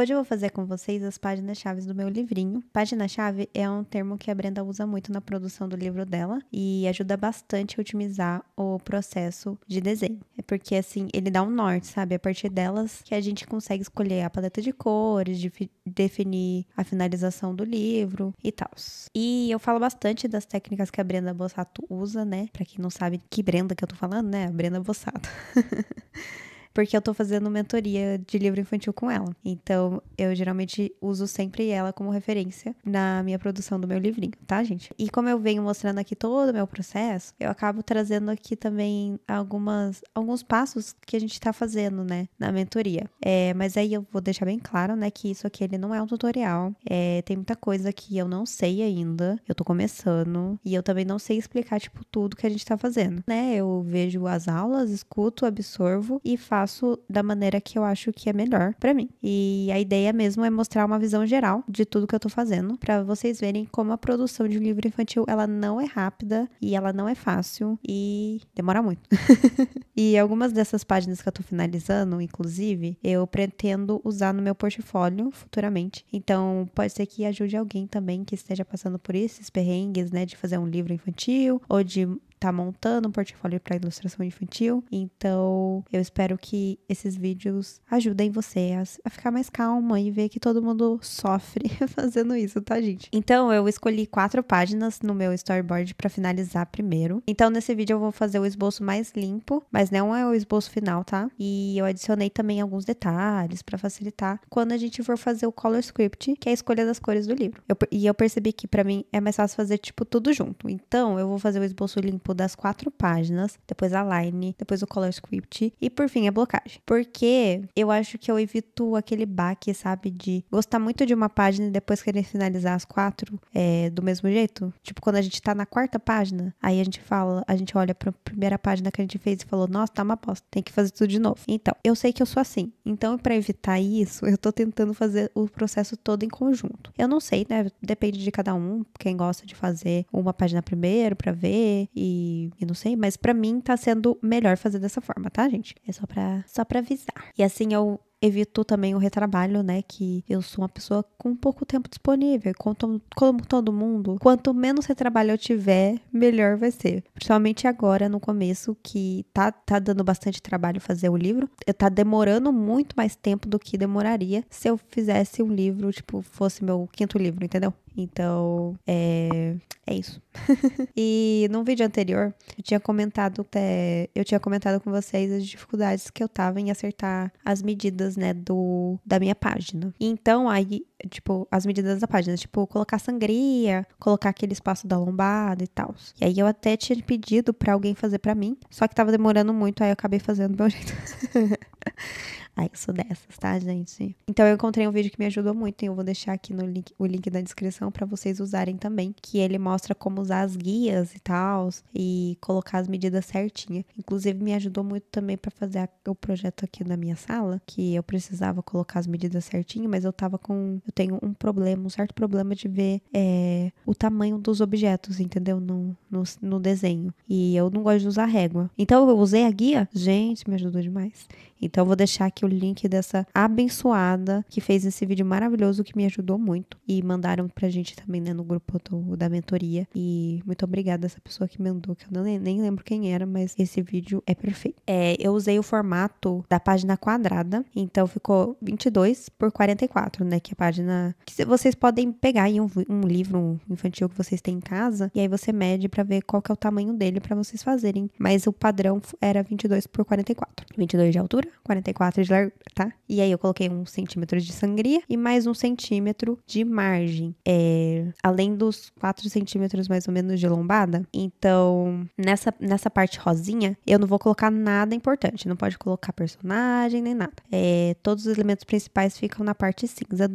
Hoje eu vou fazer com vocês as páginas-chave do meu livrinho. Página-chave é um termo que a Brenda usa muito na produção do livro dela e ajuda bastante a otimizar o processo de desenho. É porque, assim, ele dá um norte, sabe? A partir delas que a gente consegue escolher a paleta de cores, definir a finalização do livro e tal. E eu falo bastante das técnicas que a Brenda Bossato usa, né? Pra quem não sabe que Brenda que eu tô falando, né? A Brenda Bossato. Porque eu tô fazendo mentoria de livro infantil com ela. Então, eu geralmente uso sempre ela como referência na minha produção do meu livrinho, tá, gente? E como eu venho mostrando aqui todo o meu processo, eu acabo trazendo aqui também alguns passos que a gente tá fazendo, né, na mentoria. Mas aí eu vou deixar bem claro, né, que isso aqui ele não é um tutorial. Tem muita coisa que eu não sei ainda, eu tô começando, e eu também não sei explicar, tipo, tudo que a gente tá fazendo, né? Eu vejo as aulas, escuto, absorvo e faço da maneira que eu acho que é melhor pra mim. E a ideia mesmo é mostrar uma visão geral de tudo que eu tô fazendo, pra vocês verem como a produção de um livro infantil, ela não é rápida e ela não é fácil e demora muito. E algumas dessas páginas que eu tô finalizando, inclusive, eu pretendo usar no meu portfólio futuramente. Então, pode ser que ajude alguém também que esteja passando por esses perrengues, né, de fazer um livro infantil ou de tá montando um portfólio para ilustração infantil. Então, eu espero que esses vídeos ajudem você a ficar mais calma e ver que todo mundo sofre fazendo isso, tá, gente? Então, eu escolhi 4 páginas no meu storyboard para finalizar primeiro. Então, nesse vídeo eu vou fazer o esboço mais limpo, mas não é o esboço final, tá? E eu adicionei também alguns detalhes para facilitar quando a gente for fazer o color script, que é a escolha das cores do livro. Eu percebi que para mim é mais fácil fazer, tipo, tudo junto. Então, eu vou fazer o esboço limpo das 4 páginas, depois a line, depois o color script e por fim a blocagem. Porque eu acho que eu evito aquele baque, sabe, de gostar muito de uma página e depois querer finalizar as 4 do mesmo jeito. Tipo, quando a gente tá na 4ª página, aí a gente olha pra primeira página que a gente fez e falou, nossa, tá uma bosta, tem que fazer tudo de novo. Então, eu sei que eu sou assim. Então, pra evitar isso, eu tô tentando fazer o processo todo em conjunto. Eu não sei, né, depende de cada um, quem gosta de fazer uma página primeiro pra ver e não sei, mas pra mim tá sendo melhor fazer dessa forma, tá, gente? É só pra avisar. E assim eu evito também o retrabalho, né, que eu sou uma pessoa com pouco tempo disponível, como todo mundo, quanto menos retrabalho eu tiver, melhor vai ser. Principalmente agora, no começo, que tá dando bastante trabalho fazer o livro, tá demorando muito mais tempo do que demoraria se eu fizesse um livro, tipo, fosse meu 5º livro, entendeu? Então, é isso. E num vídeo anterior, eu tinha comentado com vocês as dificuldades que eu tava em acertar as medidas, né, da minha página. Então, aí, tipo, as medidas da página, tipo, colocar sangria, colocar aquele espaço da lombada e tal. E aí eu até tinha pedido pra alguém fazer pra mim, só que tava demorando muito, aí eu acabei fazendo do meu jeito. Ai, eu sou dessas, tá, gente? Então, eu encontrei um vídeo que me ajudou muito e eu vou deixar aqui o link da descrição pra vocês usarem também, que ele mostra como usar as guias e tal, e colocar as medidas certinhas. Inclusive, me ajudou muito também pra fazer o projeto aqui na minha sala, que eu precisava colocar as medidas certinho, mas eu tenho um certo problema de ver o tamanho dos objetos, entendeu? No desenho. E eu não gosto de usar régua. Então, eu usei a guia, gente, me ajudou demais. Então, eu vou deixar aqui o link dessa abençoada que fez esse vídeo maravilhoso que me ajudou muito. E mandaram pra gente também, né, no grupo da mentoria. E muito obrigada a essa pessoa que mandou, que eu nem lembro quem era, mas esse vídeo é perfeito. Eu usei o formato da página quadrada, então ficou 22 por 44, né, que é a página que vocês podem pegar em um livro infantil que vocês têm em casa, e aí você mede pra ver qual que é o tamanho dele pra vocês fazerem. Mas o padrão era 22 por 44. 22 de altura, 44 de largura, tá? E aí eu coloquei 1 centímetro de sangria e mais 1 centímetro de margem. Além dos 4 centímetros mais ou menos de lombada. Então, nessa parte rosinha, eu não vou colocar nada importante. Não pode colocar personagem nem nada. Todos os elementos principais ficam na parte cinza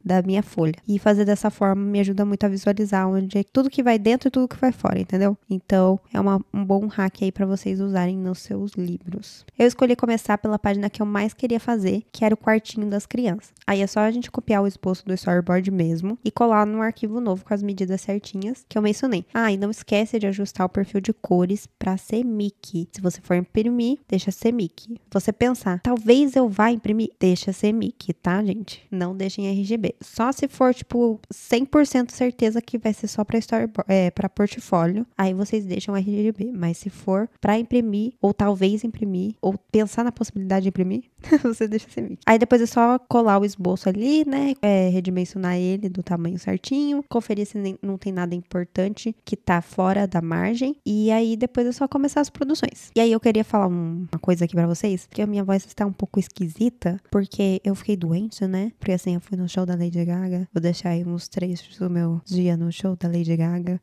da minha folha. E fazer dessa forma me ajuda muito a visualizar onde é tudo que vai dentro e tudo que vai fora, entendeu? Então, é um bom hack aí pra vocês usarem nos seus livros. Eu escolhi começar pela página que eu mais queria fazer, que era o quartinho das crianças. Aí é só a gente copiar o esboço do storyboard mesmo e colar num arquivo novo com as medidas certinhas que eu mencionei. E não esquece de ajustar o perfil de cores para CMYK. Se você for imprimir, deixa CMYK. Você pensar, talvez eu vá imprimir, deixa CMYK, tá, gente? Não deixa em RGB. Só se for, tipo, 100% certeza que vai ser só para storyboard, para portfólio, aí vocês deixam RGB. Mas se for para imprimir, ou talvez imprimir, ou pensar na possibilidade de imprimir, você deixa CMYK. Aí depois é só colar o esboço ali, né? Redimensionar ele do tamanho certinho, conferir se não tem nada importante que tá fora da margem, e aí depois é só começar as produções. E aí eu queria falar uma coisa aqui pra vocês, que a minha voz está um pouco esquisita, porque eu fiquei doente, né? Porque assim, eu fui no show da Lady Gaga, vou deixar aí uns trechos do meu dia no show da Lady Gaga.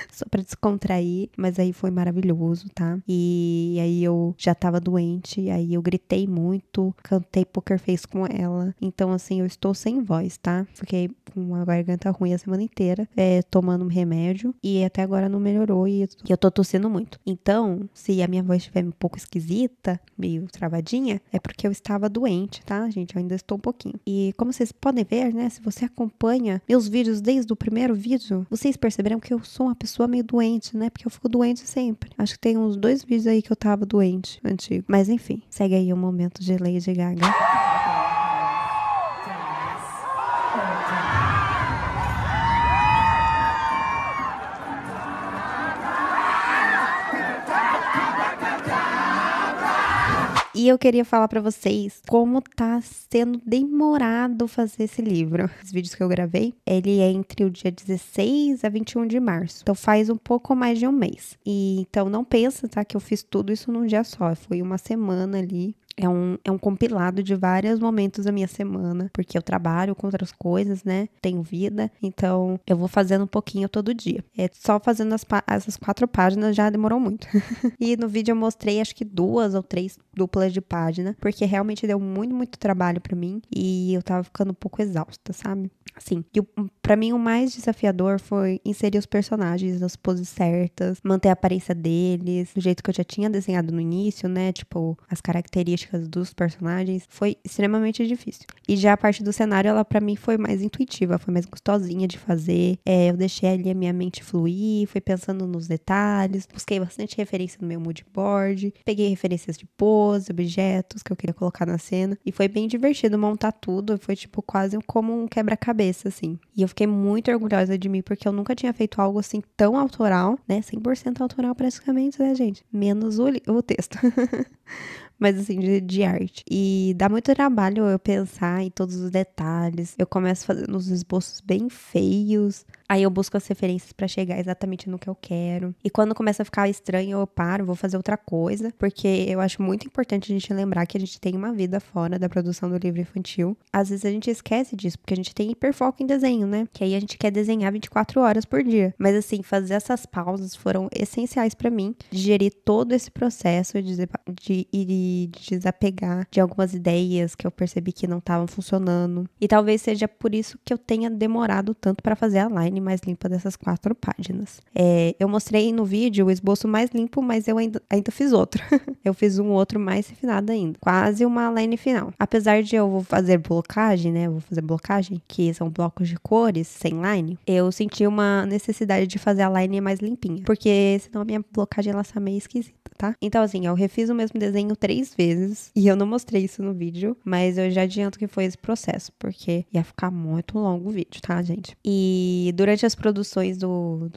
Só pra descontrair, mas aí foi maravilhoso, tá? E aí eu já tava doente, aí eu gritei muito, cantei Poker Face com ela. Então, assim, eu estou sem voz, tá? Fiquei com uma garganta ruim a semana inteira, tomando um remédio, e até agora não melhorou, e eu tô tossindo muito. Então, se a minha voz estiver um pouco esquisita, meio travadinha, é porque eu estava doente, tá, gente? Eu ainda estou um pouquinho. E como vocês podem ver, né, se você acompanha meus vídeos desde o primeiro vídeo, vocês perceberam que eu sou uma pessoa meio doente, né? Porque eu fico doente sempre. Acho que tem uns 2 vídeos aí que eu tava doente, antigo. Mas enfim, segue aí o momento de Lady Gaga. E eu queria falar pra vocês como tá sendo demorado fazer esse livro. Os vídeos que eu gravei, ele é entre o dia 16 a 21 de março. Então faz um pouco mais de um mês. E então não pensa, tá, que eu fiz tudo isso num dia só. Foi uma semana ali. É um compilado de vários momentos da minha semana, porque eu trabalho com outras coisas, né? Tenho vida, então eu vou fazendo um pouquinho todo dia. Só fazendo essas 4 páginas já demorou muito. E no vídeo eu mostrei acho que 2 ou 3 duplas de página, porque realmente deu muito, muito trabalho pra mim e eu tava ficando um pouco exausta, sabe? Assim, e pra mim o mais desafiador foi inserir os personagens nas poses certas, manter a aparência deles, do jeito que eu já tinha desenhado no início, né? Tipo, as características dos personagens. Foi extremamente difícil. E já a parte do cenário, ela pra mim foi mais intuitiva, foi mais gostosinha de fazer. Eu deixei ali a minha mente fluir, fui pensando nos detalhes, busquei bastante referência no meu mood board, peguei referências de pose, objetos que eu queria colocar na cena. E foi bem divertido montar tudo, foi tipo quase como um quebra-cabeça, assim. E eu fiquei muito orgulhosa de mim, porque eu nunca tinha feito algo assim tão autoral, né? 100% autoral praticamente, né, gente? Menos o texto. Mas assim, de arte. E dá muito trabalho eu pensar em todos os detalhes. Eu começo fazendo uns esboços bem feios. Aí eu busco as referências pra chegar exatamente no que eu quero. E quando começa a ficar estranho, eu paro, vou fazer outra coisa. Porque eu acho muito importante a gente lembrar que a gente tem uma vida fora da produção do livro infantil. Às vezes a gente esquece disso, porque a gente tem hiperfoco em desenho, né? Que aí a gente quer desenhar 24 horas por dia. Mas assim, fazer essas pausas foram essenciais pra mim. Digerir todo esse processo de desapegar de algumas ideias que eu percebi que não estavam funcionando. E talvez seja por isso que eu tenha demorado tanto pra fazer a line mais limpa dessas 4 páginas. Eu mostrei no vídeo o esboço mais limpo, mas eu ainda fiz outro. Eu fiz um outro mais refinado ainda. Quase uma line final. Apesar de eu fazer blocagem, né? Eu vou fazer blocagem, que são blocos de cores sem line. Eu senti uma necessidade de fazer a line mais limpinha. Porque senão a minha blocagem ela está meio esquisita, tá? Então assim, eu refiz o mesmo desenho 3 vezes. E eu não mostrei isso no vídeo. Mas eu já adianto que foi esse processo. Porque ia ficar muito longo o vídeo, tá, gente? E durante as produções do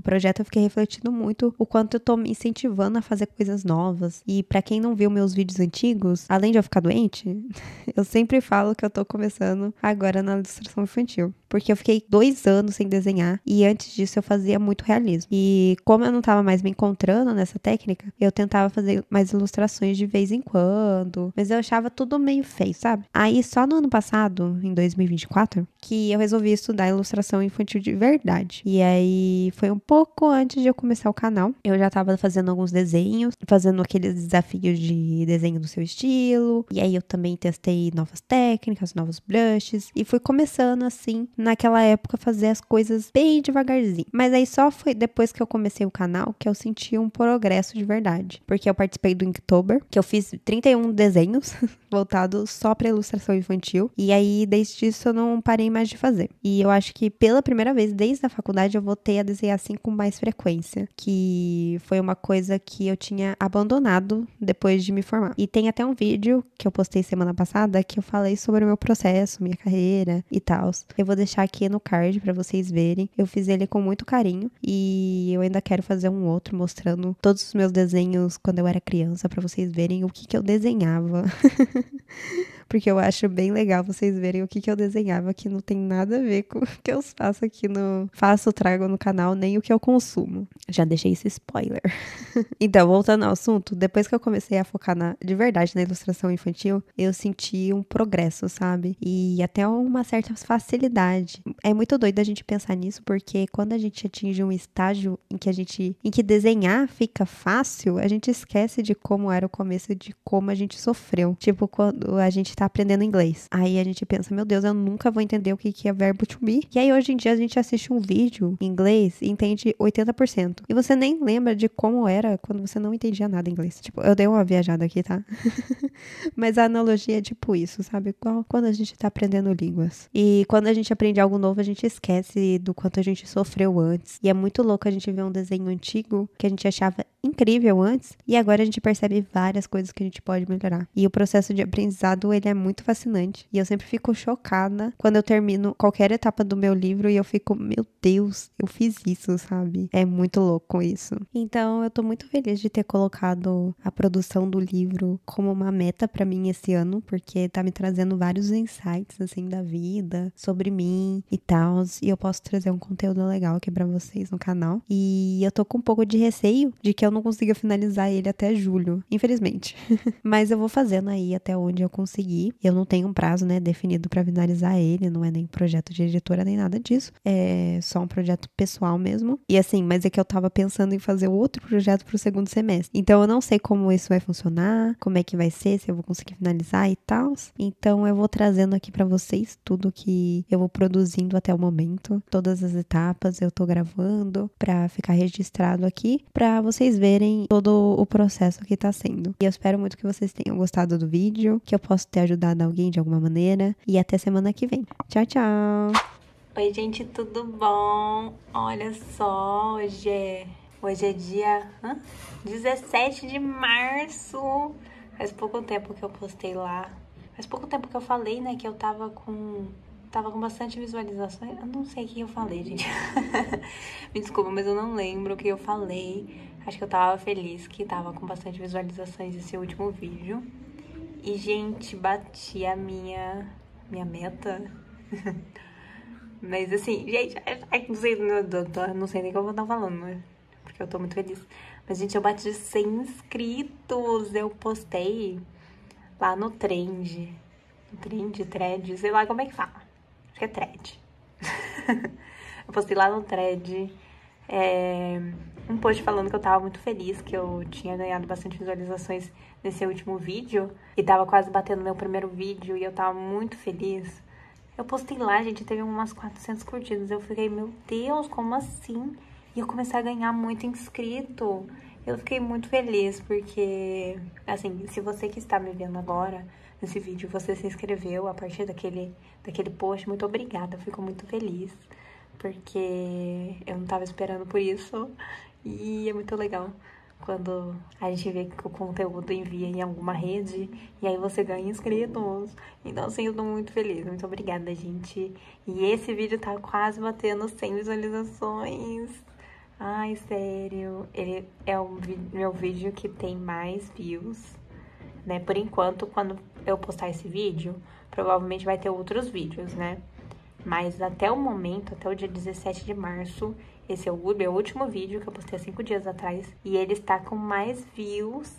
projeto, eu fiquei refletindo muito o quanto eu tô me incentivando a fazer coisas novas. E pra quem não viu meus vídeos antigos, além de eu ficar doente, eu sempre falo que eu tô começando agora na ilustração infantil. Porque eu fiquei 2 anos sem desenhar e antes disso eu fazia muito realismo. E como eu não tava mais me encontrando nessa técnica, eu tentava fazer mais ilustrações de vez em quando. Mas eu achava tudo meio feio, sabe? Aí só no ano passado, em 2024, que eu resolvi estudar ilustração infantil de verdade. E aí foi um pouco antes de eu começar o canal. Eu já tava fazendo alguns desenhos, fazendo aqueles desafios de desenho do seu estilo. E aí eu também testei novas técnicas, novos brushes. E fui começando assim, naquela época, a fazer as coisas bem devagarzinho. Mas aí só foi depois que eu comecei o canal que eu senti um progresso de verdade. Porque eu participei do Inktober, que eu fiz 31 desenhos voltados só pra ilustração infantil. E aí, desde isso, eu não parei mais de fazer. E eu acho que pela primeira vez, desde a faculdade, eu voltei a desenhar assim com mais frequência. Que foi uma coisa que eu tinha abandonado depois de me formar. E tem até um vídeo que eu postei semana passada que eu falei sobre o meu processo, minha carreira e tal. Eu vou deixar aqui no card pra vocês verem. Eu fiz ele com muito carinho e eu ainda quero fazer um outro mostrando todos os meus desenhos quando eu era criança pra vocês verem o que eu desenhava. Porque eu acho bem legal vocês verem o que eu desenhava, que não tem nada a ver com o que eu faço aqui trago no canal, nem o que eu consumo. Já deixei esse spoiler. Então, voltando ao assunto, depois que eu comecei a focar de verdade na ilustração infantil, eu senti um progresso, sabe? E até uma certa facilidade. É muito doido a gente pensar nisso, porque quando a gente atinge um estágio em que desenhar fica fácil, a gente esquece de como era o começo e de como a gente sofreu. Tipo, quando a gente tá aprendendo inglês. Aí a gente pensa, meu Deus, eu nunca vou entender o que é verbo to be. E aí hoje em dia a gente assiste um vídeo em inglês e entende 80%. E você nem lembra de como era quando você não entendia nada em inglês. Tipo, eu dei uma viajada aqui, tá? Mas a analogia é tipo isso, sabe? Igual quando a gente tá aprendendo línguas. E quando a gente aprende algo novo, a gente esquece do quanto a gente sofreu antes. E é muito louco a gente ver um desenho antigo que a gente achava incrível antes e agora a gente percebe várias coisas que a gente pode melhorar. E o processo de aprendizado, ele é muito fascinante. E eu sempre fico chocada quando eu termino qualquer etapa do meu livro e eu fico, meu Deus, eu fiz isso, sabe? É muito louco isso. Então, eu tô muito feliz de ter colocado a produção do livro como uma meta pra mim esse ano, porque tá me trazendo vários insights, assim, da vida, sobre mim e tal. E eu posso trazer um conteúdo legal aqui pra vocês no canal. E eu tô com um pouco de receio de que eu não consiga finalizar ele até julho, infelizmente. Mas eu vou fazendo aí até onde eu conseguir. Eu não tenho um prazo, né, definido pra finalizar ele, não é nem projeto de editora nem nada disso. É só um projeto pessoal mesmo. E assim, mas é que eu tava pensando em fazer outro projeto pro segundo semestre. Então eu não sei como isso vai funcionar, como é que vai ser, se eu vou conseguir finalizar e tal. Então eu vou trazendo aqui pra vocês tudo que eu vou produzindo até o momento. Todas as etapas eu tô gravando pra ficar registrado aqui, pra vocês verem todo o processo que tá sendo. E eu espero muito que vocês tenham gostado do vídeo, que eu possa ter ajudado alguém de alguma maneira. E até semana que vem. Tchau, tchau! Oi, gente, tudo bom? Olha só, hoje é dia 17 de março. Faz pouco tempo que eu postei lá. Faz pouco tempo que eu falei, né, que eu tava com bastante visualizações. Eu não sei o que eu falei, gente. Me desculpa, mas eu não lembro o que eu falei. Acho que eu tava feliz que tava com bastante visualizações esse último vídeo. E, gente, bati a minha meta. Mas assim, gente, não sei nem como eu tô falando, né? Porque eu tô muito feliz. Mas, gente, eu bati 100 inscritos. Eu postei lá no Trend. Thread, sei lá como é que fala. Acho que é Thread. Eu postei lá no Thread um post falando que eu tava muito feliz, que eu tinha ganhado bastante visualizações nesse último vídeo. E tava quase batendo meu primeiro vídeo e eu tava muito feliz. Eu postei lá, gente, teve umas 400 curtidas. Eu fiquei, meu Deus, como assim? E eu comecei a ganhar muito inscrito. Eu fiquei muito feliz, porque, assim, se você que está me vendo agora, nesse vídeo, você se inscreveu a partir daquele post, muito obrigada. Eu fico muito feliz, porque eu não tava esperando por isso. E é muito legal quando a gente vê que o conteúdo envia em alguma rede e aí você ganha inscritos. Então, assim, eu tô muito feliz. Muito obrigada, gente. E esse vídeo tá quase batendo 100 visualizações. Ai, sério. Ele é o meu vídeo que tem mais views, né? Por enquanto, quando eu postar esse vídeo, provavelmente vai ter outros vídeos, né? Mas até o momento, até o dia 17 de março, esse é o meu último vídeo que eu postei há 5 dias atrás. E ele está com mais views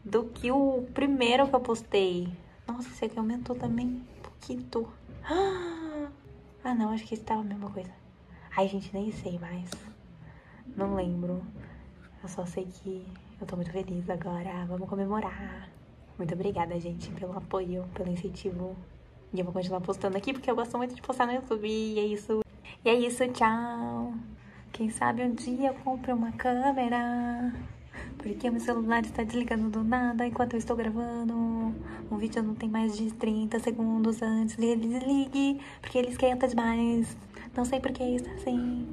do que o primeiro que eu postei. Nossa, esse aqui aumentou também um pouquinho. Ah, não, acho que esse tava a mesma coisa. Ai, gente, nem sei mais. Não lembro. Eu só sei que eu tô muito feliz agora. Vamos comemorar. Muito obrigada, gente, pelo apoio, pelo incentivo. E eu vou continuar postando aqui porque eu gosto muito de postar no YouTube. E é isso. E é isso, tchau. Quem sabe um dia eu compro uma câmera. Porque meu celular está desligando do nada enquanto eu estou gravando. Um vídeo não tem mais de 30 segundos antes dele desligue. Porque ele esquenta demais. Não sei por que está assim.